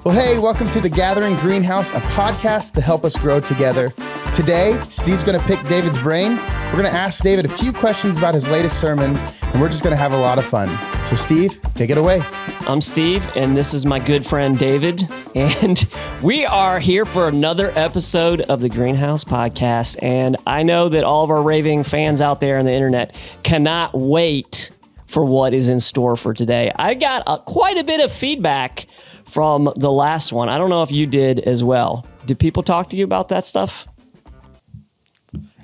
Well, hey, welcome to The Gathering Greenhouse, a podcast to help us grow together. Today, Steve's going to pick David's brain. We're going to ask David a few questions about his latest sermon, and we're just going to have a lot of fun. So, Steve, take it away. I'm Steve, and this is my good friend David, and we are here for another episode of the Greenhouse Podcast, and I know that all of our raving fans out there on the internet cannot wait for what is in store for today. I got quite a bit of feedback from the last one. I don't know if you did as well. Did people talk to you about that stuff?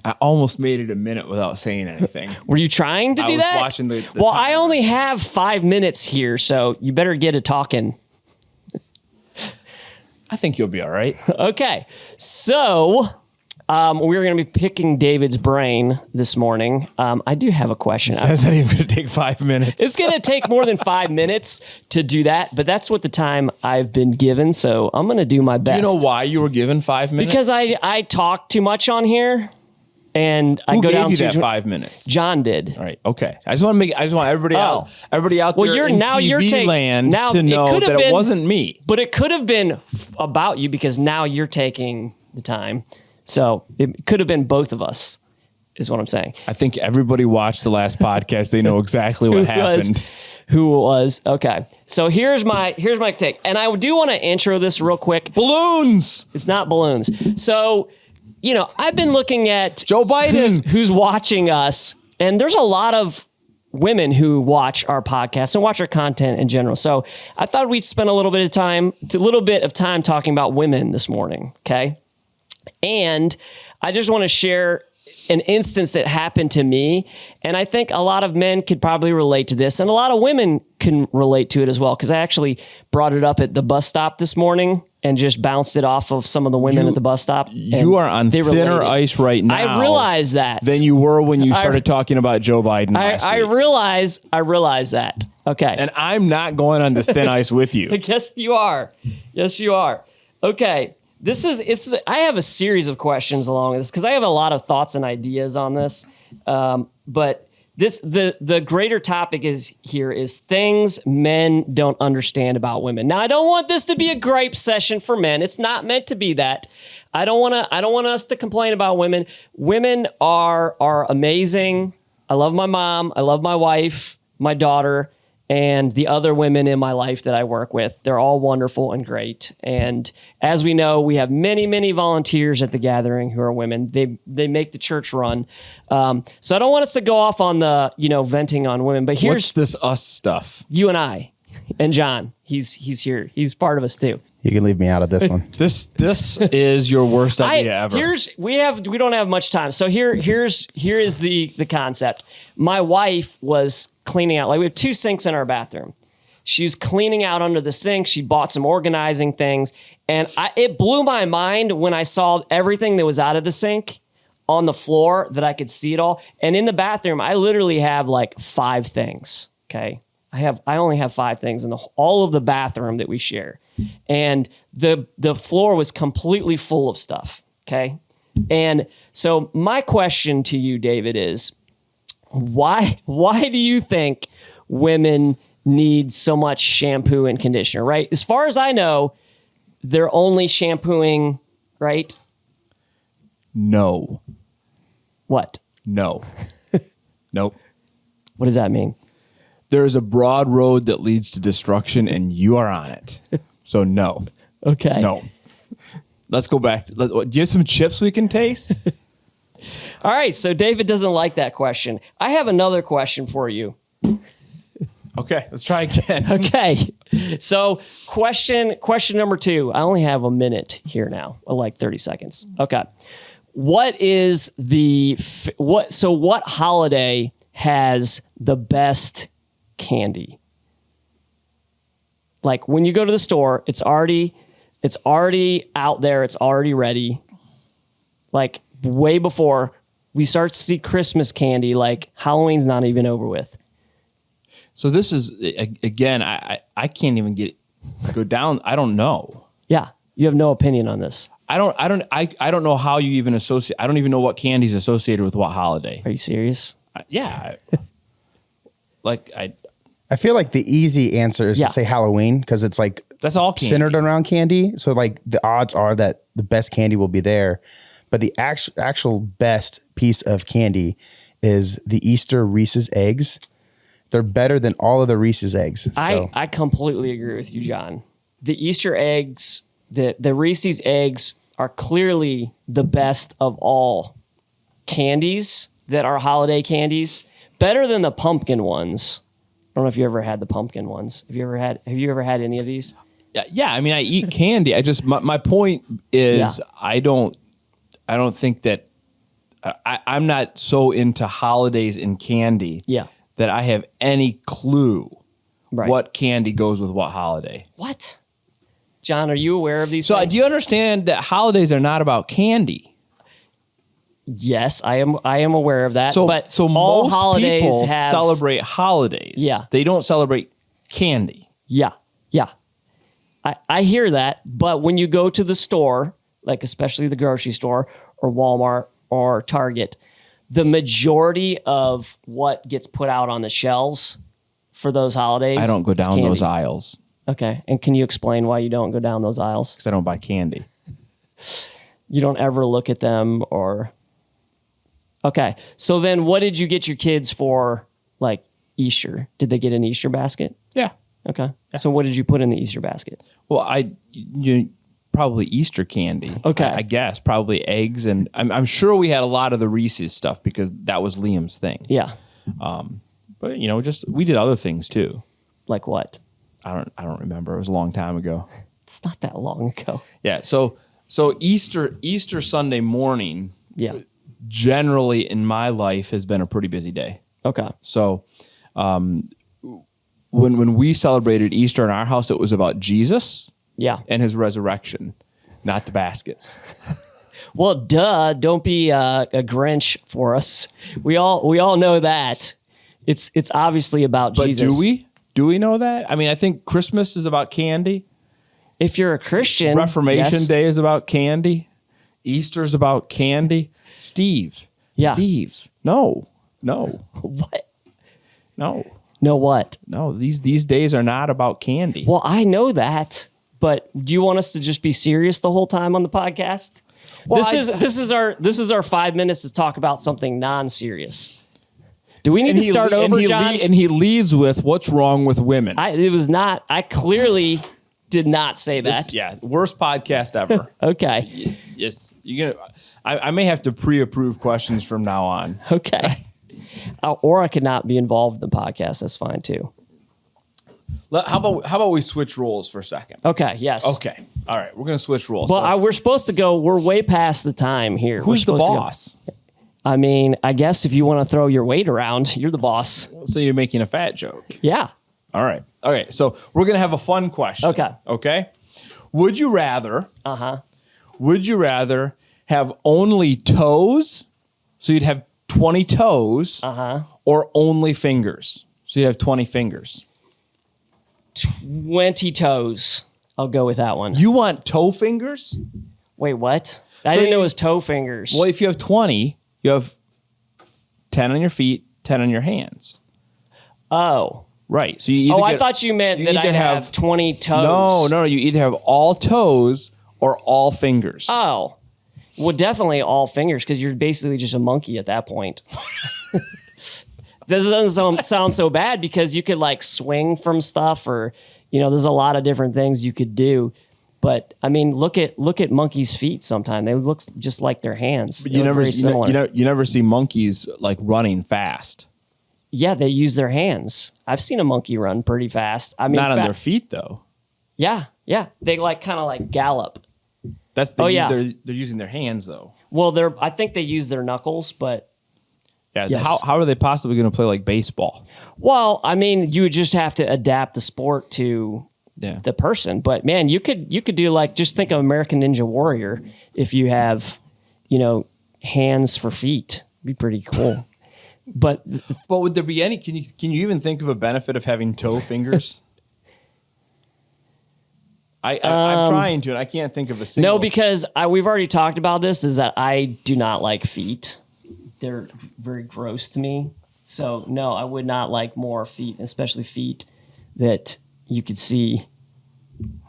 I almost made it a minute without saying anything. Were you trying to do that? I was watching the Well, timer. I only have 5 minutes here, so you better get it talking. I think you'll be all right. Okay, so we're going to be picking David's brain this morning. I do have a question. That's not even going to take 5 minutes. It's going to take more than 5 minutes to do that, but that's what the time I've been given, so I'm going to do my best. Do you know why you were given 5 minutes? Because I talk too much on here, and I Who go gave down you to that 5 minutes? John did. All right. Okay. I just want everybody out Well, there in TV land to know that it wasn't me. But it could have been about you because now you're taking the time. So it could have been both of us, is what I'm saying. I think everybody watched the last podcast. They know exactly what happened. Who it was. Okay. So here's my take. And I do want to intro this real quick. Balloons. It's not balloons. So, I've been looking at Joe Biden. Who's watching us. And there's a lot of women who watch our podcast and watch our content in general. So I thought we'd spend a little bit of time talking about women this morning. Okay. And I just want to share an instance that happened to me. And I think a lot of men could probably relate to this, and a lot of women can relate to it as well, because I actually brought it up at the bus stop this morning and just bounced it off of some of the women at the bus stop. You are on thinner ice right now. I realize that. Than you were when you started talking about Joe Biden last week. I realize that. Okay. And I'm not going on this thin ice with you. Yes, you are. Yes, you are. Okay. I have a series of questions along this because I have a lot of thoughts and ideas on this. But the greater topic is things men don't understand about women. Now, I don't want this to be a gripe session for men. It's not meant to be that. I don't want us to complain about women. Women are amazing. I love my mom. I love my wife, my daughter, and the other women in my life that I work with. They're all wonderful and great. And as we know, we have many, many volunteers at the gathering who are women. They make the church run. So I don't want us to go off on the, venting on women, but here's What's this us stuff? you and I and John. He's here. He's part of us too. You can leave me out of this one. This is your worst idea ever. We don't have much time. So here is the concept. My wife was cleaning out, we have 2 sinks in our bathroom. She was cleaning out under the sink. She bought some organizing things, and it blew my mind when I saw everything that was out of the sink on the floor, that I could see it all. And in the bathroom, I literally have 5 things. Okay. I only have 5 things in all of the bathroom that we share. And the floor was completely full of stuff. Okay. And so my question to you, David, is why do you think women need so much shampoo and conditioner, right? As far as I know, they're only shampooing, right? No. What? No. Nope. What does that mean? There is a broad road that leads to destruction, and you are on it. So no. Okay. No. Let's go back. Do you have some chips we can taste? All right. So David doesn't like that question. I have another question for you. Okay. Let's try again. Okay. So question number 2. I only have a minute here now, 30 seconds. Okay. What is what holiday has the best candy? When you go to the store, it's already out there. It's already ready. Way before we start to see Christmas candy, Halloween's not even over with. So this is, again, I can't even go down. I don't know. Yeah. You have no opinion on this. I don't know how you even associate. I don't even know what candy's associated with what holiday. Are you serious? Yeah. I feel like the easy answer is to say Halloween, because it's That's all candy. centered around candy. So like the odds are that the best candy will be there. But the actual best piece of candy is the Easter Reese's eggs. They're better than all of the Reese's eggs. So. I completely agree with you, John. The Easter eggs, the Reese's eggs are clearly the best of all candies that are holiday candies. Better than the pumpkin ones. I don't know if you ever had the pumpkin ones. Have you ever had any of these? Yeah. I mean, I eat candy. I just my point is I don't think that I'm not so into holidays and candy that I have any clue what candy goes with what holiday. What? John, are you aware of these So things? do you understand that holidays are not about candy? Yes, I am aware of that. So, but so all most holidays people have celebrate holidays. Yeah. They don't celebrate candy. Yeah. I hear that, but when you go to the store, like especially the grocery store or Walmart or Target, the majority of what gets put out on the shelves for those holidays, I don't go is down candy. those aisles Okay, and can you explain why you don't go down those aisles? because I don't buy candy. You don't ever look at them or... Okay, so then what did you get your kids for, like, Easter? Did they get an Easter basket? Yeah. Okay. So what did you put in the Easter basket? Well, you probably Easter candy. Okay. I guess probably eggs, and I'm sure we had a lot of the Reese's stuff because that was Liam's thing. Yeah. But just we did other things too. Like what? I don't remember. It was a long time ago. It's not that long ago. Yeah. So Easter Sunday morning. Yeah. Generally in my life has been a pretty busy day. Okay. So when we celebrated Easter in our house, it was about Jesus and his resurrection, not the baskets. Well, duh, don't be a Grinch for us. We all know that. It's obviously about But Jesus. do we? Do we know that? I mean, I think Christmas is about candy. If you're a Christian, Reformation yes. Day is about candy. Easter is about candy. Steve. Yeah. Steve. No. What? No. No what? No. These days are not about candy. Well, I know that, but do you want us to just be serious the whole time on the podcast? Well, this is our 5 minutes to talk about something non-serious. Do we need to start over, John? And he leads with what's wrong with women. I clearly did not say that. Worst podcast ever. Okay. Yes. I may have to pre-approve questions from now on. Okay. Or I could not be involved in the podcast. That's fine too. How about we switch roles for a second? Okay. Yes. Okay. All right. We're going to switch roles. Well, we're supposed to go. We're way past the time here. Who's the We're supposed to go. boss? I mean, I guess if you want to throw your weight around, you're the boss. So you're making a fat joke. Yeah. All right. Okay. So we're going to have a fun question. Okay. Okay. Would you rather have only toes? So you'd have 20 toes. Or only fingers? So you'd have 20 fingers. 20 toes. I'll go with that one. You want toe fingers? Wait, what? I didn't know it was toe fingers. Well, if you have 20, you have 10 on your feet, 10 on your hands. Oh. Right. So you either I thought you meant that I have 20 No. toes. You either have all toes or all fingers. Oh. Well, definitely all fingers because you're basically just a monkey at that point. This doesn't sound so bad because you could like swing from stuff or, there's a lot of different things you could do. But I mean, look at monkeys' feet sometimes. They look just like their hands. But you never see monkeys like running fast. Yeah, they use their hands. I've seen a monkey run pretty fast. I mean, not on their feet though. Yeah. They kind of gallop. They're using their hands though. Well, I think they use their knuckles, but yeah. Yes. How are they possibly going to play like baseball? Well, I mean, you would just have to adapt the sport to the person. But man, you could do just think of American Ninja Warrior if you have, hands for feet. It'd be pretty cool. But would there be any? Can you even think of a benefit of having toe fingers? I'm trying to, and I can't think of a single. No, because we've already talked about this. Is that I do not like feet. They're very gross to me. So no, I would not like more feet, especially feet that you could see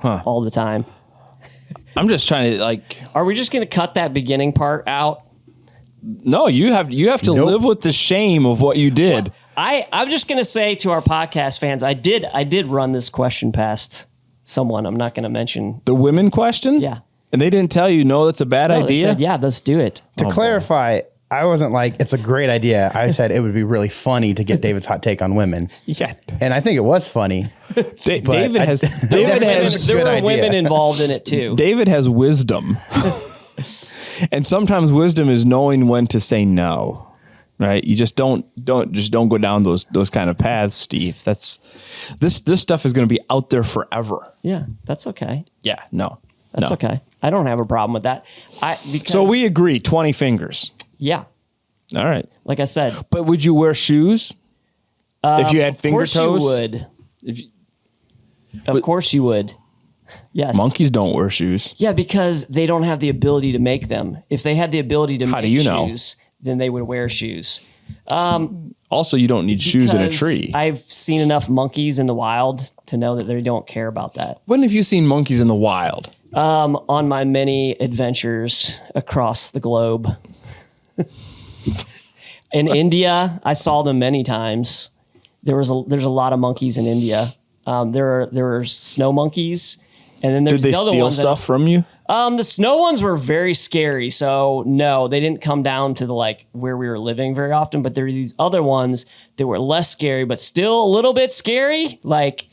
all the time. I'm just trying to like. Are we just going to cut that beginning part out? No, you have to live with the shame of what you did. Well, I'm just going to say to our podcast fans, I did run this question past someone. I'm not going to mention the women question. Yeah, and they didn't tell you no, that's a bad idea. They said, yeah, let's do it. To clarify, I wasn't like it's a great idea. I said it would be really funny to get David's hot take on women. Yeah, and I think it was funny. David has there were women involved in it too. David has wisdom. And sometimes wisdom is knowing when to say no, right? You just don't go down those kind of paths, Steve. This stuff is going to be out there forever. Yeah, that's okay. Yeah, no, that's okay. I don't have a problem with that. So we agree, 20 fingers. Yeah. All right. Like I said. But would you wear shoes if you had finger toes? Of course you would. Of course you would. Yes. Monkeys don't wear shoes. Yeah, because they don't have the ability to make them. If they had the ability to make shoes, then they would wear shoes. Also, you don't need shoes in a tree. I've seen enough monkeys in the wild to know that they don't care about that. When have you seen monkeys in the wild? On my many adventures across the globe. In India, I saw them many times. There's a lot of monkeys in India. There are snow monkeys. And then there's Did they the other steal ones stuff from you? The snow ones were very scary. So no, they didn't come down to where we were living very often. But there are these other ones that were less scary, but still a little bit scary. Yeah. Like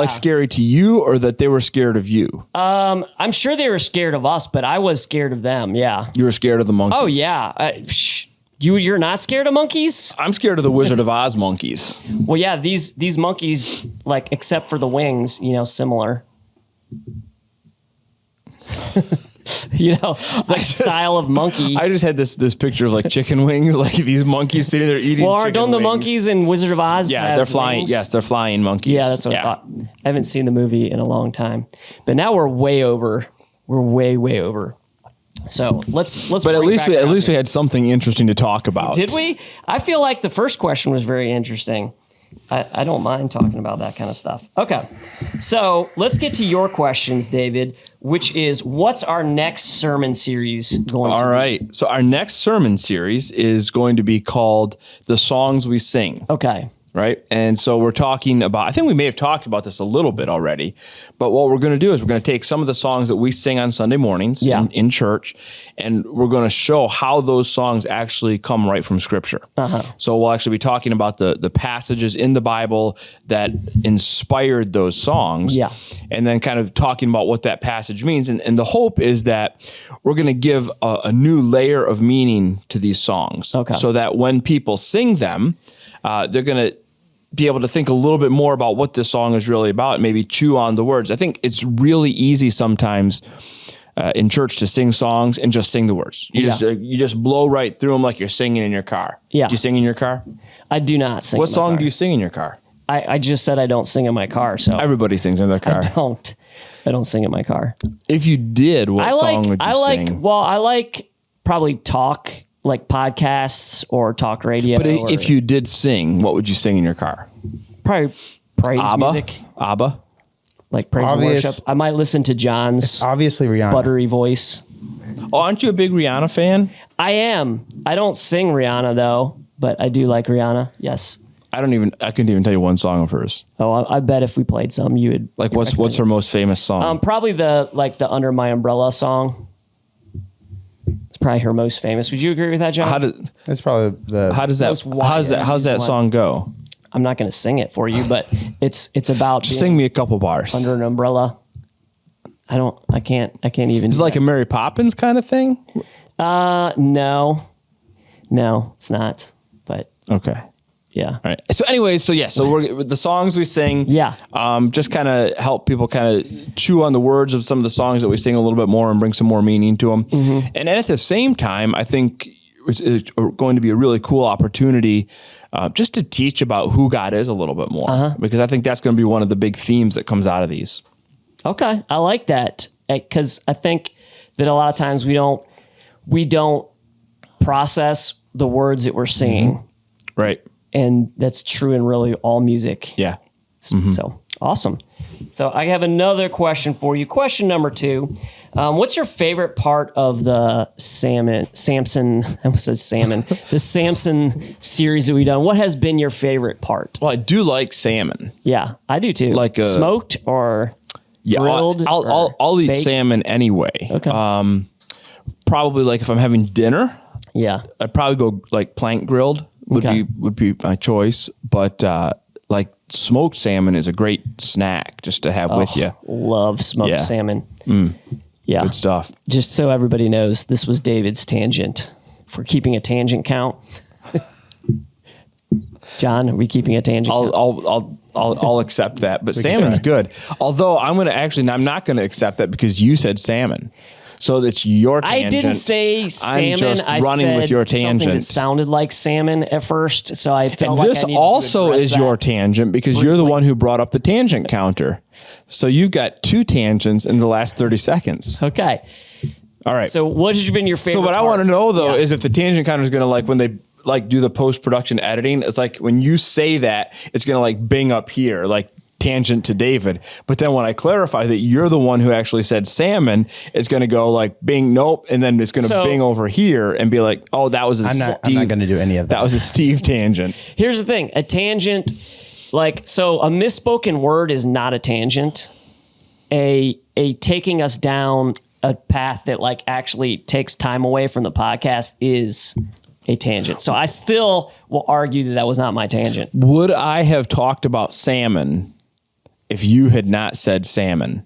scary to you, or that they were scared of you? I'm sure they were scared of us, but I was scared of them. Yeah. You were scared of the monkeys? Oh yeah. You're not scared of monkeys? I'm scared of the Wizard of Oz monkeys. Well, yeah, these monkeys, except for the wings, similar. Style of monkey. I just had this picture of chicken wings, these monkeys sitting there eating. Well, chicken don't the wings. monkeys in Wizard of Oz? Yeah, they're flying. Wings? Yes, they're flying monkeys. Yeah, that's what I thought. I haven't seen the movie in a long time, but now we're way over. We're way over. So let's. But at least we had something interesting to talk about. Did we? I feel like the first question was very interesting. I don't mind talking about that kind of stuff. Okay, so let's get to your questions, David, which is, what's our next sermon series going to be? All right, so our next sermon series is going to be called The Songs We Sing. Okay. Right. And so we're talking about, I think we may have talked about this a little bit already, but what we're going to do is we're going to take some of the songs that we sing on Sunday mornings in church, and we're going to show how those songs actually come right from Scripture. So we'll actually be talking about the passages in the Bible that inspired those songs, and then kind of talking about what that passage means. And the hope is that we're going to give a new layer of meaning to these songs, so that when people sing them, they're going to be able to think a little bit more about what this song is really about, maybe chew on the words. I think it's really easy sometimes in church to sing songs and just sing the words. You just blow right through them like you're singing in your car. Yeah. Do you sing in your car? I do not sing. What song do you sing in your car? I just said I don't sing in my car. So everybody sings in their car. I don't sing in my car. If you did, what song would you sing? Well, I like probably talk, like podcasts or talk radio. But if you did sing, what would you sing in your car? Probably praise music. ABBA? Like praise and worship. I might listen to John's It's obviously Rihanna. buttery voice. Oh, aren't you a big Rihanna fan? I am. I don't sing Rihanna though, but I do like Rihanna. Yes. I couldn't even tell you one song of hers. Oh, I bet if we played some, you would. Like what's her most famous song? Probably the Under My Umbrella song. It's probably her most famous. Would you agree with that, John? That's probably How's that song go? I'm not going to sing it for you, but it's about just sing me a couple bars under an umbrella. I can't even. It's like a Mary Poppins kind of thing. No, it's not. But okay. Yeah. All right. So anyways, so we're the songs we sing. Yeah. Just kind of help people kind of chew on the words of some of the songs that we sing a little bit more and bring some more meaning to them. Mm-hmm. And at the same time, I think it's going to be a really cool opportunity just to teach about who God is a little bit more, because I think that's going to be one of the big themes that comes out of these. Okay. I like that, because I think that a lot of times we don't process the words that we're singing. Mm-hmm. Right. And that's true in really all music. Yeah. So awesome. So I have another question for you. Question number 2. What's your favorite part of the Samson series that we've done? What has been your favorite part? Well, I do like salmon. Yeah, I do too. Like smoked or grilled? I'll eat baked? salmon anyway. Okay. Probably like if I'm having dinner, yeah, I'd probably go like plank grilled would be my choice. But like smoked salmon is a great snack just to have with you. Love smoked salmon. Yeah. Good stuff. Just so everybody knows, this was David's tangent. If we're keeping a tangent count. John, are we keeping a tangent count? I'll accept that, but salmon's good. Although I'm not going to accept that because you said salmon. So that's your tangent. I didn't say salmon. I'm just running with your tangent. Something that sounded like salmon at first, so I felt and like this I needed also to address is that. your tangent because you're the one who brought up the tangent counter. So you've got 2 tangents in the last 30 seconds. Okay. All right. So what has been your favorite? So what part? I want to know though is if the tangent counter is going to like when they like do the post-production editing, it's like when you say that, it's going to like bing up here, like tangent to David. But then when I clarify that you're the one who actually said salmon, it's going to go like bing, nope. And then it's going to bing over here and be like, oh, that was I'm not going to do any of that. That was a Steve tangent. Here's the thing. A tangent, so a misspoken word is not a tangent. A taking us down a path that like actually takes time away from the podcast is a tangent. So I still will argue that was not my tangent. Would I have talked about salmon if you had not said salmon?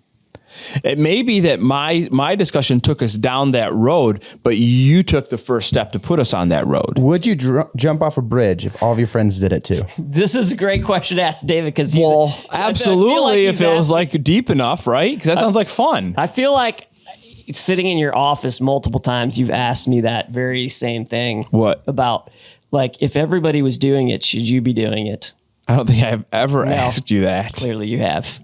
It may be that my discussion took us down that road, but you took the first step to put us on that road. Would you jump off a bridge if all of your friends did it too? This is a great question to ask David because absolutely, if it was like deep enough, right? Because that sounds like fun. I feel like sitting in your office multiple times, you've asked me that very same thing. What? About like if everybody was doing it, should you be doing it? I don't think I've ever asked you that. Clearly you have.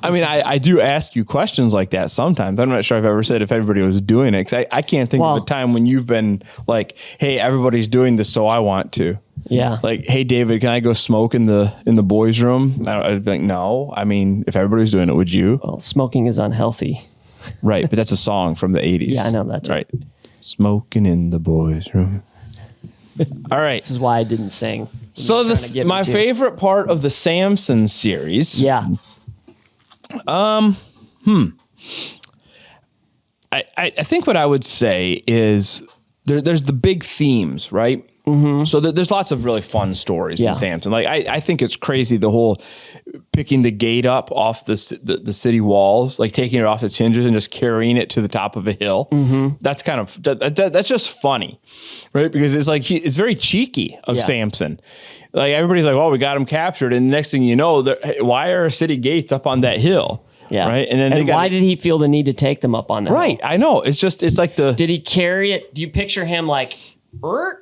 I mean, I do ask you questions like that sometimes. I'm not sure I've ever said if everybody was doing it because I can't think of a time when you've been like, hey, everybody's doing this, so I want to. Yeah. Like, hey, David, can I go smoke in the boys' room? I'd be like, no. I mean, if everybody's doing it, would you? Well, smoking is unhealthy. Right, but that's a song from the 80s. Yeah, I know that too. Right. Smoking in the boys' room. All right. This is why I didn't sing. So my favorite part of the Samson series. Yeah. I think what I would say is there's the big themes, right? Mm-hmm. So there's lots of really fun stories in Samson. Like I think it's crazy the whole picking the gate up off the city walls, like taking it off its hinges and just carrying it to the top of a hill. Mm-hmm. That's kind of that's just funny, right? Because it's like it's very cheeky of Samson. Like everybody's like, "Well, we got him captured," and the next thing you know, why are city gates up on that hill? Yeah. Right. And then why did he feel the need to take them up on that? Right. hill? I know. It's like Did he carry it? Do you picture him like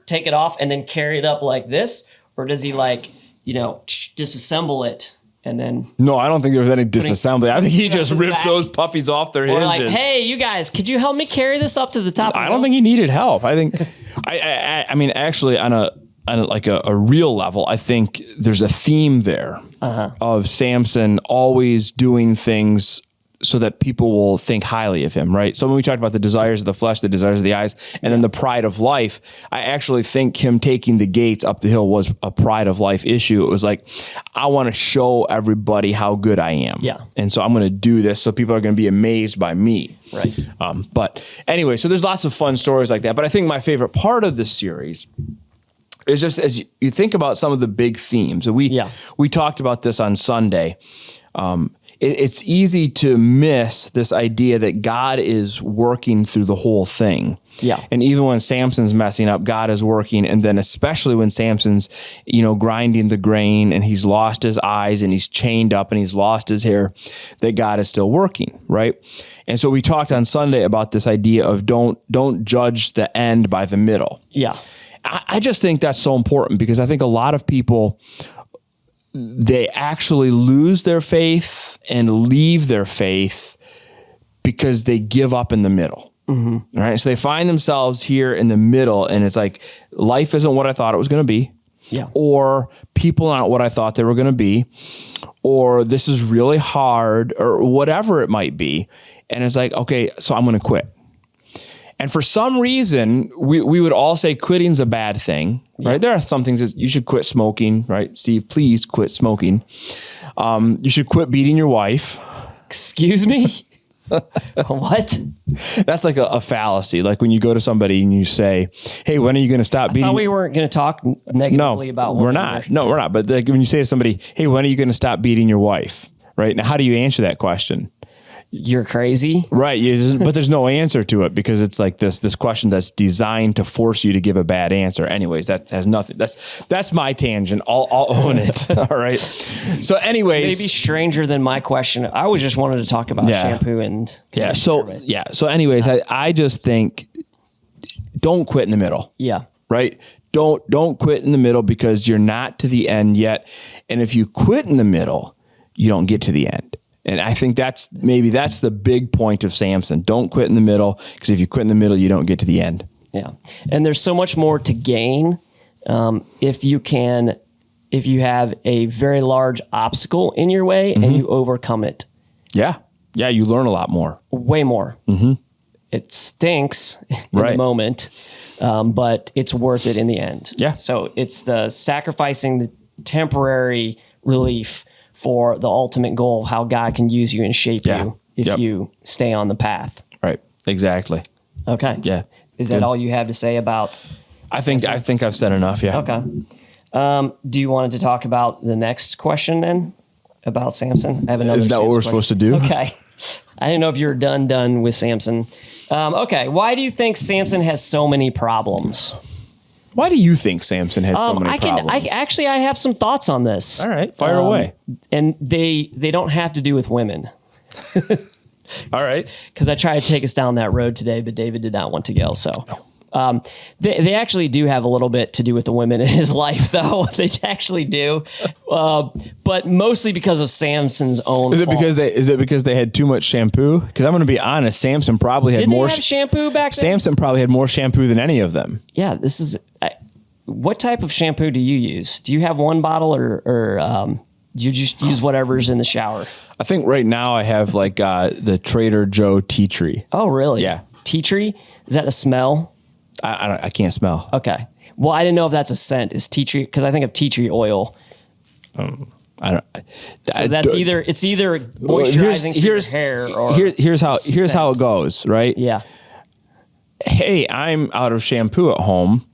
take it off and then carry it up like this, or does he disassemble it and then? No, I don't think there was any disassembly. I think he just ripped those puppies off their hinges. Or like, hey, you guys, could you help me carry this up to the top? I don't think he needed help. I think, I mean, actually, on a real level, I think there's a theme there of Samson always doing things so that people will think highly of him, right? So when we talked about the desires of the flesh, the desires of the eyes, and then the pride of life, I actually think him taking the gates up the hill was a pride of life issue. It was like, I want to show everybody how good I am. Yeah. And so I'm going to do this so people are going to be amazed by me. Right. But anyway, so there's lots of fun stories like that. But I think my favorite part of this series is just as you think about some of the big themes. We talked about this on Sunday. It's easy to miss this idea that God is working through the whole thing. Yeah. And even when Samson's messing up, God is working. And then especially when Samson's, grinding the grain and he's lost his eyes and he's chained up and he's lost his hair, that God is still working, right? And so we talked on Sunday about this idea of don't judge the end by the middle. Yeah. I just think that's so important because I think a lot of people, they actually lose their faith and leave their faith because they give up in the middle. Mm-hmm. Right. So they find themselves here in the middle and it's like, life isn't what I thought it was going to be. or people aren't what I thought they were going to be, or this is really hard, or whatever it might be. And it's like, okay, so I'm going to quit. And for some reason, we would all say quitting's a bad thing, right? There are some things that you should quit smoking, right? Steve, please quit smoking. You should quit beating your wife. Excuse me? What? That's like a fallacy. Like when you go to somebody and you say, hey, when are you going to stop beating? I thought we weren't going to talk negatively about women. We're not. No, we're not. But like when you say to somebody, hey, when are you going to stop beating your wife? Right? Now, how do you answer that question? You're crazy. Right. But there's no answer to it because it's like this question that's designed to force you to give a bad answer. Anyways, that has nothing. That's my tangent. I'll own it. All right. So anyways. Maybe stranger than my question. I was just wanted to talk about shampoo and. So anyways, I just think don't quit in the middle. Yeah. Right. Don't quit in the middle because you're not to the end yet. And if you quit in the middle, you don't get to the end. And I think that's the big point of Samson. Don't quit in the middle, because if you quit in the middle, you don't get to the end. Yeah. And there's so much more to gain if you have a very large obstacle in your way and you overcome it. Yeah. Yeah. You learn a lot more. Way more. Mm-hmm. It stinks in the moment, but it's worth it in the end. Yeah. So it's the sacrificing the temporary relief for the ultimate goal of how God can use you and shape you if you stay on the path. Right. Exactly. Okay. Yeah. Is that all you have to say about? I think I've said enough. Yeah. Okay. Do you want to talk about the next question then about Samson? I have another. Is that what we're supposed to do? Okay. I didn't know if you were done with Samson. Okay. Why do you think Samson has so many problems? Why do you think Samson had so many problems? I have some thoughts on this. All right, fire away. And they don't have to do with women. All right. Because I tried to take us down that road today, but David did not want to go. So they actually do have a little bit to do with the women in his life, though. They actually do. But mostly because of Samson's own fault. Is it because they had too much shampoo? Because I'm going to be honest, Samson probably had more shampoo back then. Samson probably had more shampoo than any of them. Yeah, this is. What type of shampoo do you use? Do you have one bottle or do you just use whatever's in the shower? I think right now I have like the Trader Joe tea tree. Oh, really? Yeah. Tea tree? Is that a smell? I can't smell. Okay. Well, I didn't know if that's a scent. Is tea tree? Because I think of tea tree oil. It's either moisturizing your hair or here's how it goes, right? Yeah. Hey, I'm out of shampoo at home.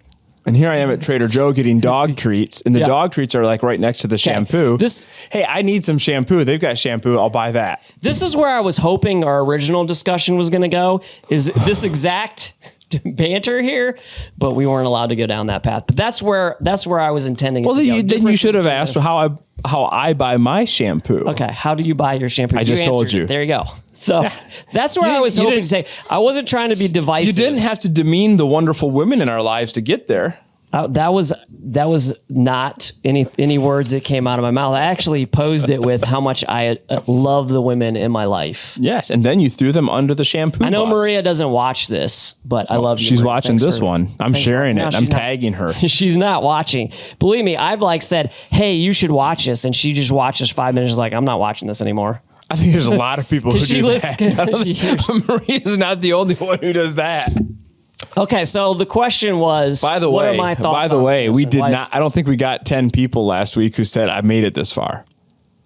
And here I am at Trader Joe getting dog treats, and the dog treats are like right next to the shampoo. Hey, I need some shampoo. They've got shampoo. I'll buy that. This is where I was hoping our original discussion was going to go, is this exact banter here, but we weren't allowed to go down that path. But that's where I was intending. Well, then you should have asked how I buy my shampoo. Okay, how do you buy your shampoo? I just told you. There you go. So that's where I was hoping to say. I wasn't trying to be divisive. You didn't have to demean the wonderful women in our lives to get there. That was not any words that came out of my mouth. I actually posed it with how much I love the women in my life. Yes, and then you threw them under the shampoo I know bus. Maria doesn't watch this, but I love you. She's watching this one. I'm sharing it. I'm tagging her. She's not watching. Believe me, I've said, hey, you should watch this, and she just watches 5 minutes. Like, I'm not watching this anymore. I think there's a lot of people who do that. Maria's not the only one who does that. Okay, so the question was, what are my thoughts by the way, we did not, I don't think we got 10 people last week who said, I made it this far.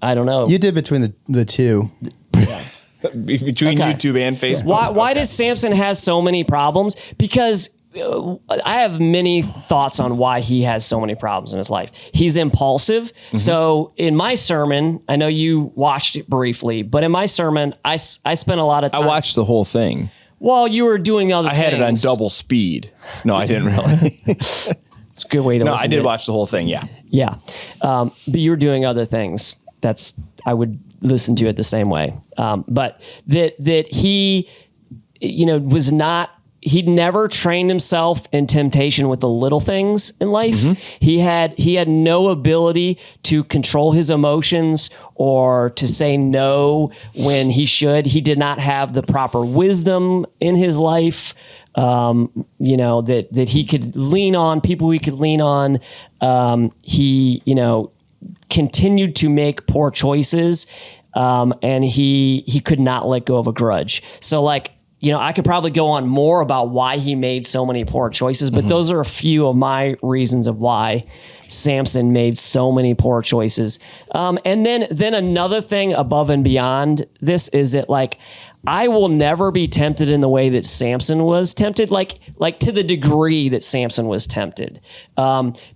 I don't know. You did between the two. Yeah. Between YouTube and Facebook. Why does Samson has so many problems? Because I have many thoughts on why he has so many problems in his life. He's impulsive. Mm-hmm. So in my sermon, I know you watched it briefly, but in my sermon, I spent a lot of time. I watched the whole thing. Well, you were doing other things. I had it on double speed. No, I didn't really. It's a good way to listen. No, I did watch the whole thing, yeah. Yeah. But you were doing other things. I would listen to it the same way. But that he, was not he'd never trained himself in temptation with the little things in life. Mm-hmm. He had no ability to control his emotions or to say no when he should. He did not have the proper wisdom in his life. That he could lean on, people he could lean on. He continued to make poor choices, and he could not let go of a grudge. So I could probably go on more about why he made so many poor choices, but those are a few of my reasons of why Samson made so many poor choices. And then another thing above and beyond this is that I will never be tempted in the way that Samson was tempted, like to the degree that Samson was tempted,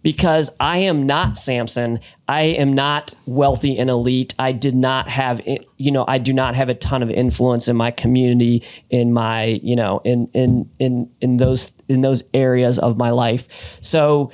because I am not Samson. I am not wealthy and elite. I did not have, I do not have a ton of influence in my community, in my, in those areas of my life. So,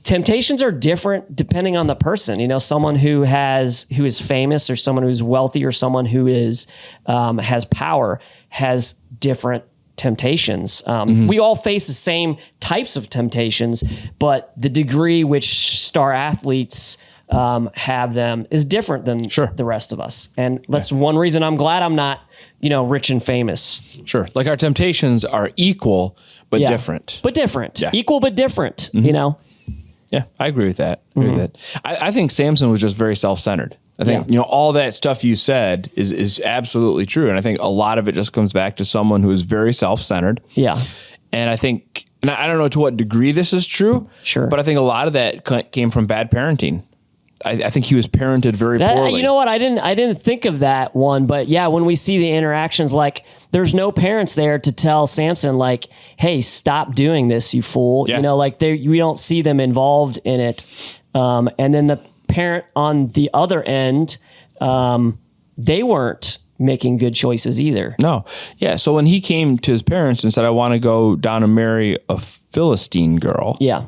temptations are different depending on the person. Someone who is famous, or someone who's wealthy, or someone who is has power has different temptations. We all face the same types of temptations, but the degree which star athletes have them is different than the rest of us. And that's one reason I'm glad I'm not, rich and famous. Sure. Like our temptations are equal, but different. But different. Yeah. Equal, but different, Yeah, I agree with that. I think Samson was just very self-centered. I think, all that stuff you said is absolutely true. And I think a lot of it just comes back to someone who is very self-centered. Yeah. And I think, and I don't know to what degree this is true. Sure. But I think a lot of that came from bad parenting. I think he was parented very poorly. You know what? I didn't think of that one, but yeah, when we see the interactions, there's no parents there to tell Samson, hey, stop doing this, you fool. Yeah. We don't see them involved in it. And then the parent on the other end, they weren't making good choices either. No. Yeah. So when he came to his parents and said, I want to go down and marry a Philistine girl. Yeah.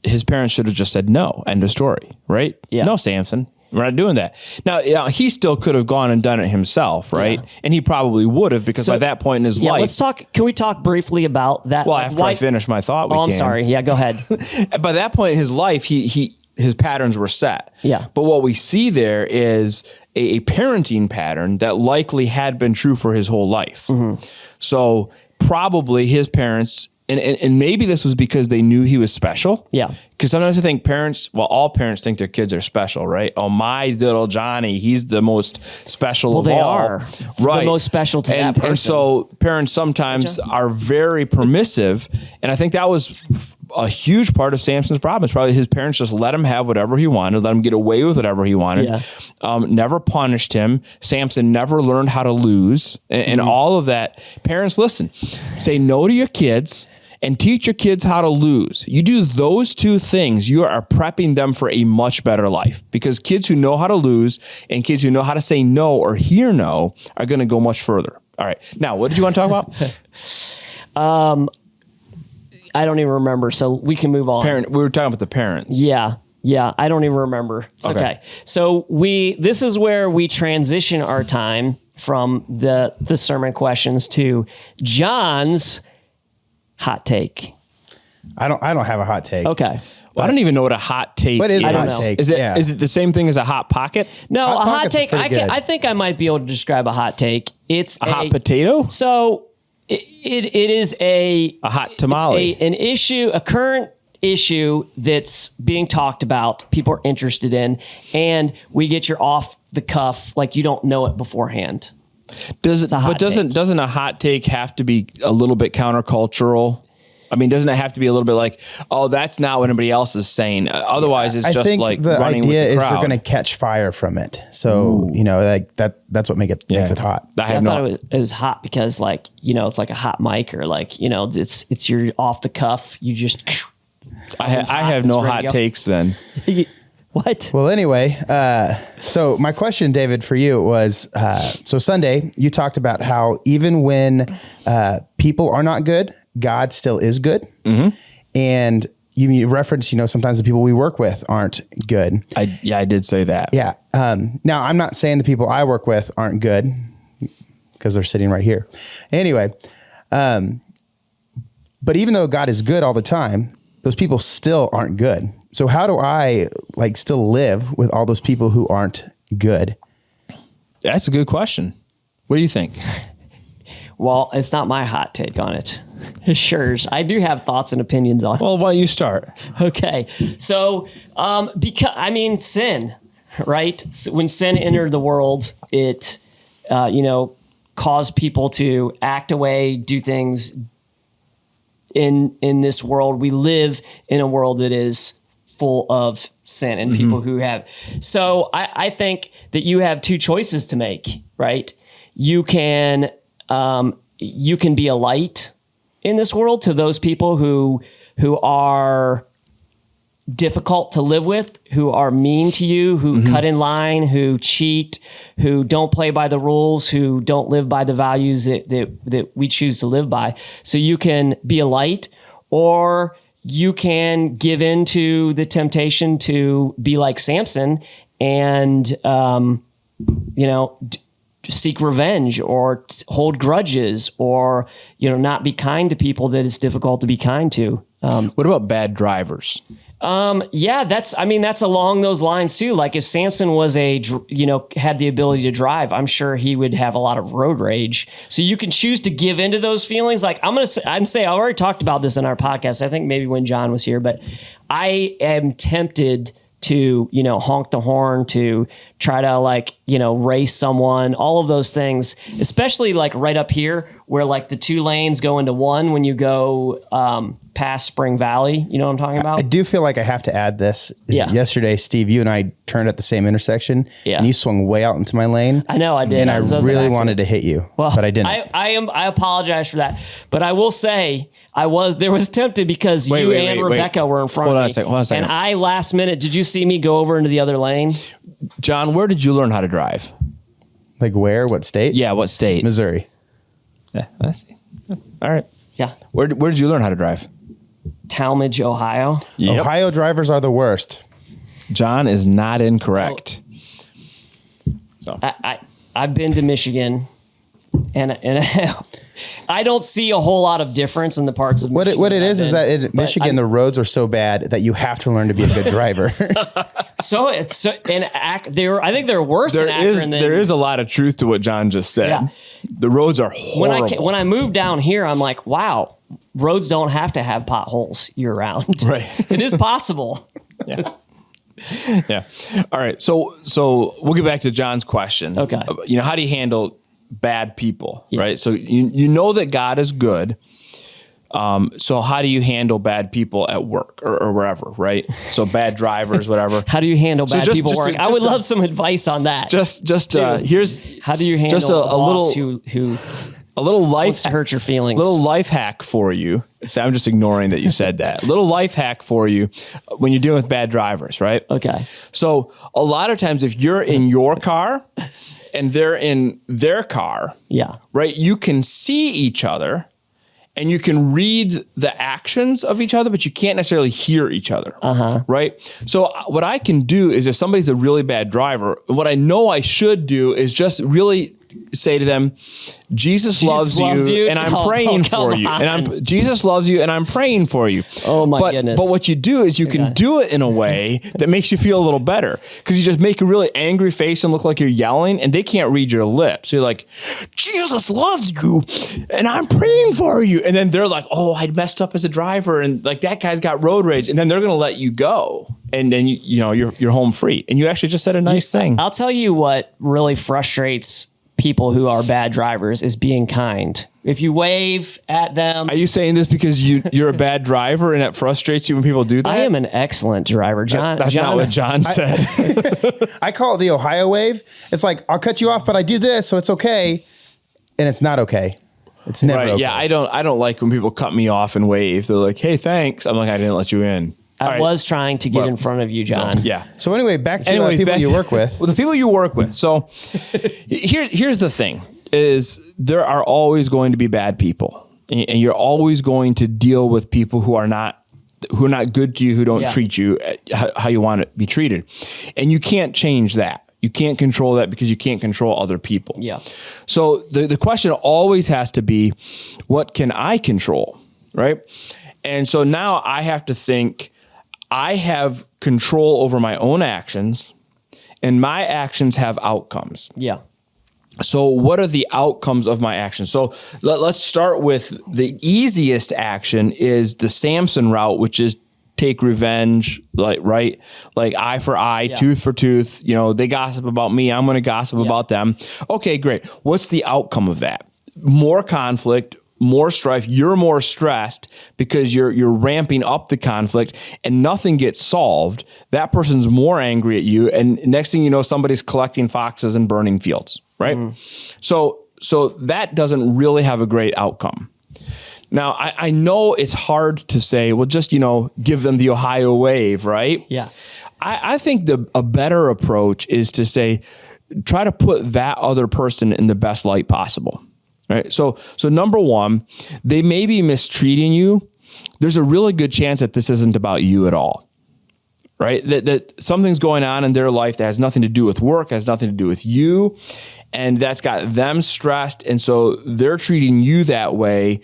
His parents should have just said no. End of story, right? Yeah. No, Samson, we're not doing that. Now, he still could have gone and done it himself, right? Yeah. And he probably would have, because by that point in his life. Can we talk briefly about that? Well, after I finish my thought, we can. I'm sorry. Yeah, go ahead. By that point in his life, his patterns were set. Yeah. But what we see there is a parenting pattern that likely had been true for his whole life. Mm-hmm. So probably his parents. And maybe this was because they knew he was special. Yeah. Because sometimes I think all parents think their kids are special, right? Oh, my little Johnny, he's the most special of all. Well, they are. Right. The most special to that person. And so parents sometimes are very permissive. And I think that was a huge part of Samson's problem. It's probably his parents just let him have whatever he wanted, let him get away with whatever he wanted, never punished him. Samson never learned how to lose. And all of that. Parents, listen, say no to your kids. And teach your kids how to lose. You do those two things, you are prepping them for a much better life. Because kids who know how to lose and kids who know how to say no or hear no are going to go much further. All right. Now, what did you want to talk about? I don't even remember, so we can move on. We were talking about the parents. Yeah. I don't even remember. It's okay. So this is where we transition our time from the sermon questions to John's hot take. I don't have a hot take. Okay. Well, I don't even know what a hot take is. What is a hot take? Is it the same thing as a hot pocket? No, a hot take. I think I might be able to describe a hot take. It's a hot potato. So it is a hot tamale. An issue, a current issue that's being talked about. People are interested in, and we get your off the cuff, you don't know it beforehand. Doesn't a hot take have to be a little bit countercultural? I mean, doesn't it have to be a little bit like, oh, that's not what anybody else is saying? Otherwise, it's I just think like the running idea with the crowd. is you're going to catch fire from it. So, that's what makes it hot. I thought it was hot because it's like a hot mic or it's your off the cuff. You just. I have no hot takes then. What? Well, anyway, so my question, David, for you was, so Sunday you talked about how even when people are not good, God still is good. Mm-hmm. And you referenced, sometimes the people we work with aren't good. I did say that. Yeah. Now, I'm not saying the people I work with aren't good because they're sitting right here. Anyway, But even though God is good all the time, those people still aren't good. So how do I like still live with all those people who aren't good? That's a good question. What do you think? Well, it's not my hot take on it. Sure. I do have thoughts and opinions on it. Well, why don't you start? Okay. So, sin, right? So when sin entered the world, it, caused people to act away, do things in this world. We live in a world that is full of sin and people who have. So I think that you have two choices to make, right? You can be a light in this world to those people who are difficult to live with, who are mean to you, who cut in line, who cheat, who don't play by the rules, who don't live by the values that we choose to live by. So you can be a light, or you can give in to the temptation to be like Samson and, seek revenge or hold grudges or, not be kind to people that it's difficult to be kind to. What about bad drivers? That's along those lines too. Like if Samson was had the ability to drive, I'm sure he would have a lot of road rage. So you can choose to give into those feelings. Like I already talked about this in our podcast. I think maybe when John was here, but I am tempted to, honk the horn, to try to race someone, all of those things, especially like right up here where like the two lanes go into one when you go, past Spring Valley. You know what I'm talking about? I do feel like I have to add this. Yeah. Yesterday, Steve, you and I turned at the same intersection and you swung way out into my lane. I know I did. And I really wanted to hit you, but I didn't. I apologize for that. But I will say I was tempted because you and Rebecca were in front of me. Hold on a second. And I last minute, did you see me go over into the other lane? John, where did you learn how to drive? Like where? What state? Yeah, what state? Missouri. Yeah, I see. All right. Yeah. Where did you learn how to drive? Talmadge, Ohio. Yep. Ohio drivers are the worst. John is not incorrect. So I've been to Michigan, and I don't see a whole lot of difference in the parts of Michigan. What it is that in Michigan the roads are so bad that you have to learn to be a good driver. I think they're worse in Akron than... There is a lot of truth to what John just said. Yeah. The roads are horrible. When I moved down here, I'm like, wow, roads don't have to have potholes year round. Right. It is possible. Yeah. Yeah. All right. So we'll get back to John's question. Okay. How do you handle bad people? Yeah. Right. So you know that God is good. So how do you handle bad people at work or wherever, right? So bad drivers, whatever. How do you handle bad people at work? I would love some advice on that. Here's how do you handle just a boss little who a little life wants to hurt your feelings. Little life hack for you. So I'm just ignoring that you said that. Little life hack for you when you're dealing with bad drivers, right? Okay. So a lot of times if you're in your car and they're in their car, right, you can see each other and you can read the actions of each other, but you can't necessarily hear each other, right? So what I can do is if somebody's a really bad driver, what I know I should do is just really say to them, Jesus loves you and I'm praying for you. Jesus loves you and I'm praying for you. Oh my goodness. But what you do is you can do it in a way that makes you feel a little better, because you just make a really angry face and look like you're yelling and they can't read your lips. So you're like, Jesus loves you and I'm praying for you. And then they're like, oh, I messed up as a driver and like that guy's got road rage, and then they're going to let you go. And then you're home free. And you actually just said a nice thing. I'll tell you what really frustrates people who are bad drivers is being kind. If you wave at them. Are you saying this because you're a bad driver and it frustrates you when people do that? I am an excellent driver, John. That's not what John said. I call it the Ohio wave. It's like, I'll cut you off, but I do this, so it's okay. And it's not okay. It's never okay. Yeah, I don't like when people cut me off and wave. They're like, hey, thanks. I'm like, I didn't let you in. I was trying to get in front of you, John. So anyway, back to people you work with. Well, the people you work with. So here's the thing: is there are always going to be bad people, and you're always going to deal with people who are not good to you, who don't treat you how you want to be treated, and you can't change that. You can't control that because you can't control other people. Yeah. So the question always has to be, what can I control? right? And so now I have to think, I have control over my own actions, and my actions have outcomes. Yeah. So what are the outcomes of my actions? So let's start with the easiest action is the Samson route, which is take revenge, like eye for eye, tooth for tooth. You know, they gossip about me, I'm going to gossip about them. Okay, great. What's the outcome of that? More conflict, more strife. You're more stressed because you're ramping up the conflict and nothing gets solved. That person's more angry at you. And next thing you know, somebody's collecting foxes and burning fields, right? So that doesn't really have a great outcome. Now, I know it's hard to say, well, just, give them the Ohio wave, right? Yeah. I think a better approach is to say, try to put that other person in the best light possible. Right. So number one, they may be mistreating you. There's a really good chance that this isn't about you at all. Right. That something's going on in their life that has nothing to do with work, has nothing to do with you. And that's got them stressed. And so they're treating you that way,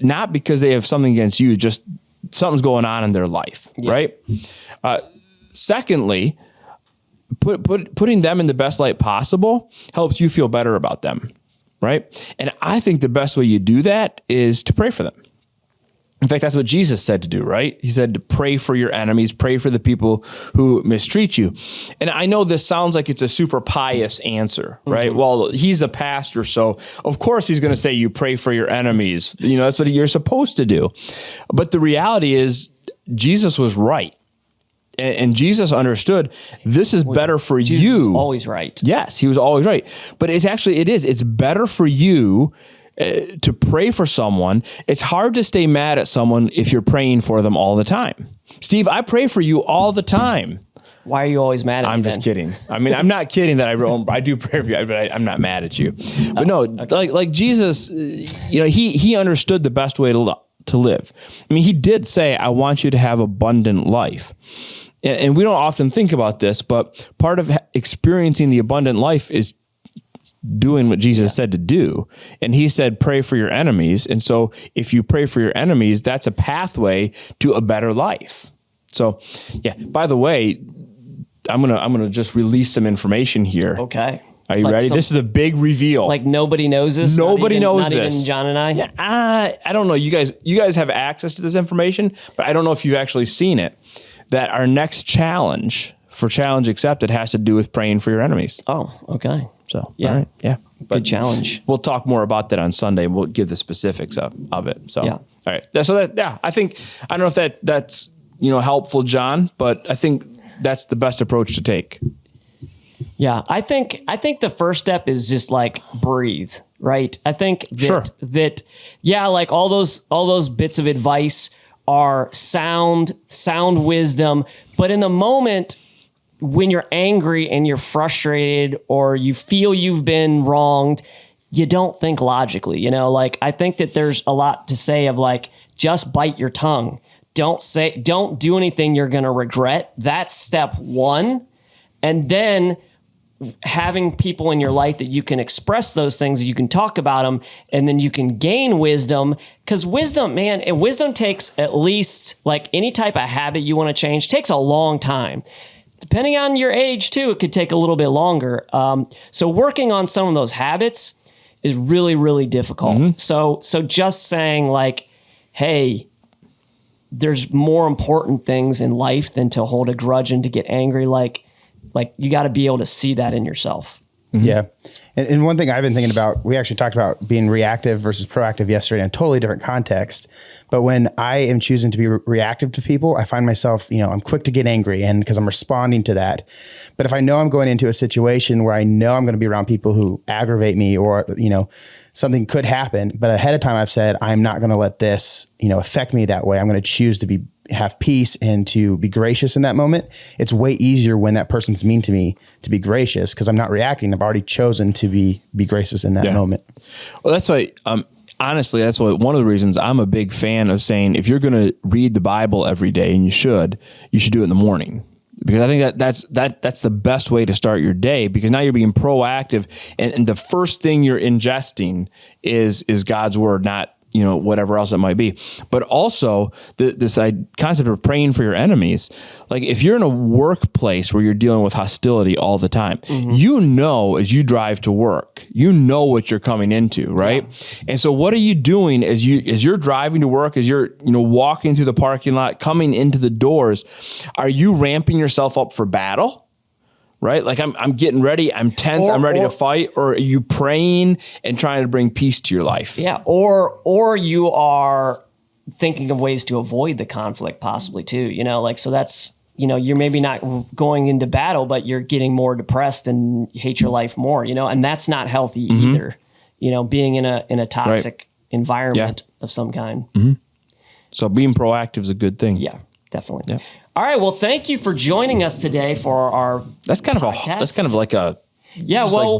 not because they have something against you, just something's going on in their life. Yeah. Right. Secondly, putting them in the best light possible helps you feel better about them. Right. And I think the best way you do that is to pray for them. In fact, that's what Jesus said to do, right? He said to pray for your enemies, pray for the people who mistreat you. And I know this sounds like it's a super pious answer, right? Mm-hmm. Well, he's a pastor, so of course he's going to say you pray for your enemies. That's what you're supposed to do. But the reality is Jesus was right. And Jesus understood this is better for Jesus you. Jesus is always right. Yes, he was always right. But it's better for you to pray for someone. It's hard to stay mad at someone if you're praying for them all the time. Steve, I pray for you all the time. Why are you always mad at me? I'm just kidding. I mean, I'm not kidding that I do pray for you, but I'm not mad at you. But no, okay. like Jesus, he understood the best way to live. I mean, he did say, I want you to have abundant life. And we don't often think about this, but part of experiencing the abundant life is doing what Jesus said to do. And he said, pray for your enemies. And so if you pray for your enemies, that's a pathway to a better life. So yeah, by the way, I'm going to just release some information here. Okay. Are you ready? This is a big reveal. Like nobody knows this? Nobody knows this. Not even John and I? Yeah, I don't know. You guys have access to this information, but I don't know if you've actually seen it. That our next challenge for Challenge Accepted has to do with praying for your enemies. Oh, okay. So, yeah. All right, yeah. But good challenge. We'll talk more about that on Sunday. We'll give the specifics of it. So, yeah. All right. I don't know if that's helpful, John, but I think that's the best approach to take. Yeah, I think the first step is just like breathe, right? I think that like all those bits of advice are sound wisdom, but in the moment when you're angry and you're frustrated or you feel you've been wronged, you don't think logically, like I think that there's a lot to say of like, just bite your tongue. Don't do anything you're going to regret. That's step one. And then having people in your life that you can express those things, you can talk about them, and then you can gain wisdom. Because wisdom, man, and wisdom takes at least, like any type of habit you want to change, takes a long time. Depending on your age too, it could take a little bit longer. So working on some of those habits is really, really difficult. Mm-hmm. So just saying like, hey, there's more important things in life than to hold a grudge and to get angry. Like you got to be able to see that in yourself. Mm-hmm. Yeah. And one thing I've been thinking about, we actually talked about being reactive versus proactive yesterday in a totally different context. But when I am choosing to be reactive to people, I find myself, I'm quick to get angry and because I'm responding to that. But if I know I'm going into a situation where I know I'm going to be around people who aggravate me or, something could happen, but ahead of time I've said, I'm not going to let this, affect me that way. I'm going to choose to have peace and to be gracious in that moment. It's way easier when that person's mean to me to be gracious because I'm not reacting. I've already chosen to be gracious in that moment. Well, that's why, honestly, that's one of the reasons I'm a big fan of saying, if you're going to read the Bible every day, and you should do it in the morning. Because I think that's the best way to start your day, because now you're being proactive and the first thing you're ingesting is God's word, not whatever else it might be. But also this concept of praying for your enemies. Like if you're in a workplace where you're dealing with hostility all the time, as you drive to work, what you're coming into, right? Yeah. And so what are you doing as you're driving to work, as you're, walking through the parking lot, coming into the doors? Are you ramping yourself up for battle? Right? Like I'm getting ready. I'm tense. I'm ready to fight. Or are you praying and trying to bring peace to your life? Yeah. Or you are thinking of ways to avoid the conflict possibly too, so that's, you're maybe not going into battle, but you're getting more depressed and hate your life more, and that's not healthy either, being in a toxic environment of some kind. Mm-hmm. So being proactive is a good thing. Yeah, definitely. Yeah. All right. Well, thank you for joining us today for our That's kind of like a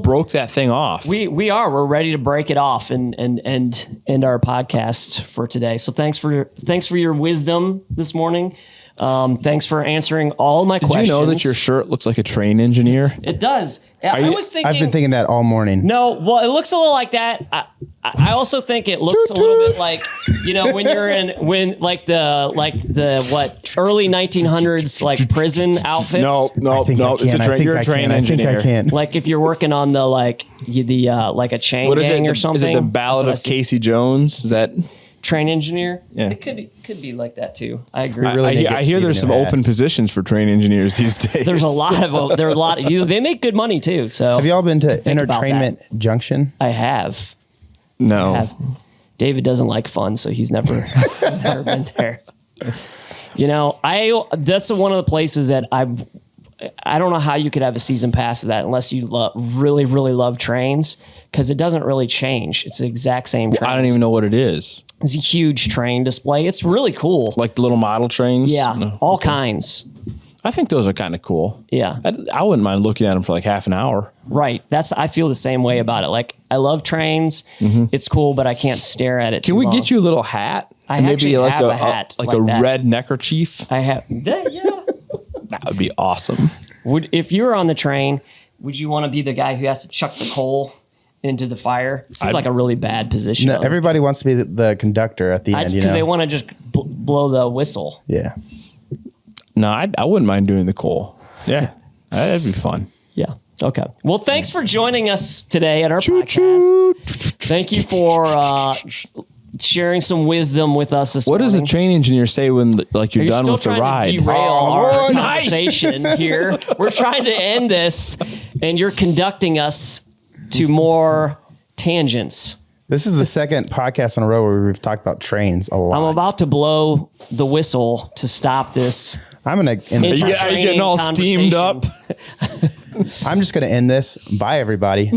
broke that thing off. We're ready to break it off and end our podcast for today. So thanks for your wisdom this morning. Thanks for answering all my questions. Did you know that your shirt looks like a train engineer? It does. I was thinking. I've been thinking that all morning. No, well, it looks a little like that. I also think it looks a little bit like, when you're early 1900s like prison outfits. No. It's a train. You're a train engineer. I think I can. Like if you're working on the like a chain gang or something. Is it the Ballad of Casey Jones? Is that train engineer? Yeah. It could be like that too. I agree. I hear there's some open positions for train engineers these days. There's a lot of they make good money too. So have you all been to Entertainment Junction? I have. No. David doesn't like fun, so he's never been there. That's one of the places that I don't know how you could have a season pass of that unless you really, really love trains, because it doesn't really change. It's the exact same train. I don't even know what it is. It's a huge train display. It's really cool. Like the little model trains? Yeah, all kinds. I think those are kind of cool. Yeah. I wouldn't mind looking at them for like half an hour. Right. I feel the same way about it. Like, I love trains. Mm-hmm. It's cool, but I can't stare at it Can we get you a little hat? I actually have a hat. Like a red neckerchief? I have. Yeah. That would be awesome. If you were on the train, would you want to be the guy who has to chuck the coal into the fire? It seems like a really bad position. No, everybody wants to be the conductor at the end, because they want to just blow the whistle. Yeah. No, I wouldn't mind doing the coal. Yeah, that'd be fun. Yeah. Okay. Well, thanks for joining us today at our podcast. Thank you for sharing some wisdom with us this morning. What does a train engineer say when you're done with the ride? To derail our conversation here. We're trying to end this, and you're conducting us to more tangents. This is the second podcast in a row where we've talked about trains a lot. I'm about to blow the whistle to stop this. I'm going to end this. Are you getting all steamed up? I'm just going to end this. Bye, everybody.